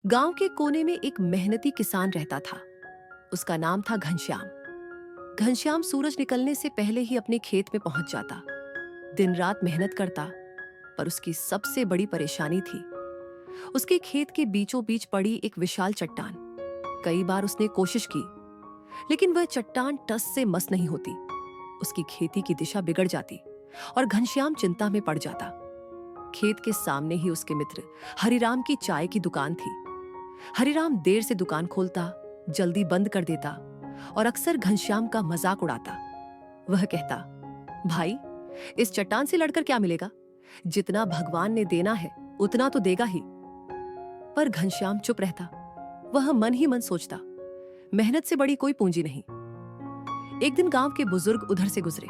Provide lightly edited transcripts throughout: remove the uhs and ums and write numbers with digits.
गांव के कोने में एक मेहनती किसान रहता था। उसका नाम था घनश्याम। घनश्याम सूरज निकलने से पहले ही अपने खेत में पहुंच जाता। दिन रात मेहनत करता, पर उसकी सबसे बड़ी परेशानी थी उसके खेत के बीचों बीच पड़ी एक विशाल चट्टान। कई बार उसने कोशिश की, लेकिन वह चट्टान टस से मस नहीं होती। उसकी खेती की दिशा बिगड़ जाती और घनश्याम चिंता में पड़ जाता। खेत के सामने ही उसके मित्र हरिराम की चाय की दुकान थी। हरिराम देर से दुकान खोलता, जल्दी बंद कर देता और अक्सर घनश्याम का मजाक उड़ाता। वह कहता, भाई, इस चट्टान से लड़कर क्या मिलेगा? जितना भगवान ने देना है उतना तो देगा ही। पर घनश्याम चुप रहता। वह मन ही मन सोचता, मेहनत से बड़ी कोई पूंजी नहीं। एक दिन गांव के बुजुर्ग उधर से गुजरे।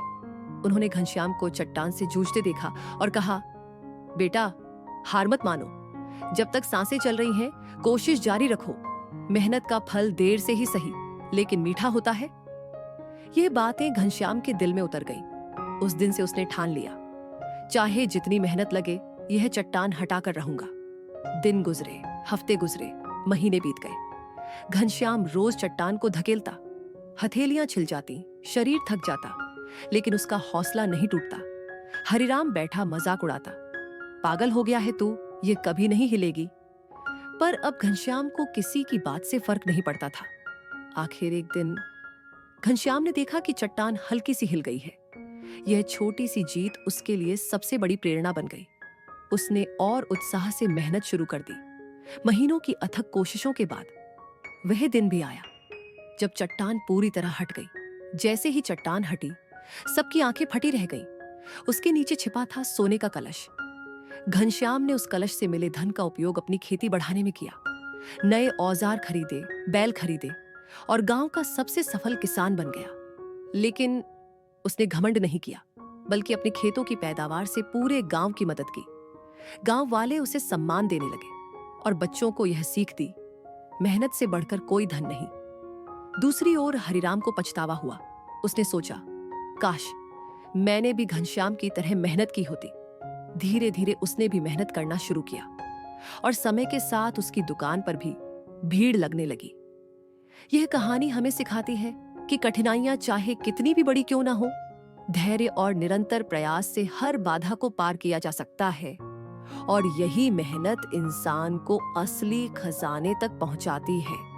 उन्होंने घनश्याम को चट्टान से जूझते देखा और कहा, बेटा, हार मत मानो। जब तक सांसें चल रही हैं, कोशिश जारी रखो। मेहनत का फल देर से ही सही, लेकिन मीठा होता है। ये बातें घनश्याम के दिल में उतर गई। उस दिन से उसने ठान लिया, चाहे जितनी मेहनत लगे, यह चट्टान हटाकर रहूंगा। दिन गुजरे, हफ्ते गुजरे, महीने बीत गए। घनश्याम रोज चट्टान को धकेलता। हथेलियां छिल जाती, शरीर थक जाता, लेकिन उसका हौसला नहीं टूटता। हरिराम बैठा मजाक उड़ाता, पागल हो गया है तू, ये कभी नहीं हिलेगी। पर अब घनश्याम को किसी की बात से फर्क नहीं पड़ता था। आखिर एक दिन घनश्याम ने देखा कि चट्टान हल्की सी हिल गई है। यह छोटी सी जीत उसके लिए सबसे बड़ी प्रेरणा बन गई। उसने और उत्साह से मेहनत शुरू कर दी। महीनों की अथक कोशिशों के बाद वह दिन भी आया जब चट्टान पूरी तरह हट गई। जैसे ही चट्टान हटी, सबकी आंखें फटी रह गईं। उसके नीचे छिपा था सोने का कलश। घनश्याम ने उस कलश से मिले धन का उपयोग अपनी खेती बढ़ाने में किया। नए औजार खरीदे, बैल खरीदे और गांव का सबसे सफल किसान बन गया। लेकिन उसने घमंड नहीं किया, बल्कि अपने खेतों की पैदावार से पूरे गांव की मदद की। गांव वाले उसे सम्मान देने लगे और बच्चों को यह सीख दी, मेहनत से बढ़कर कोई धन नहीं। दूसरी ओर हरिराम को पछतावा हुआ। उसने सोचा, काश मैंने भी घनश्याम की तरह मेहनत की होती। धीरे धीरे उसने भी मेहनत करना शुरू किया और समय के साथ उसकी दुकान पर भी भीड़ लगने लगी। यह कहानी हमें सिखाती है कि कठिनाइयां चाहे कितनी भी बड़ी क्यों ना हो, धैर्य और निरंतर प्रयास से हर बाधा को पार किया जा सकता है। और यही मेहनत इंसान को असली खजाने तक पहुंचाती है।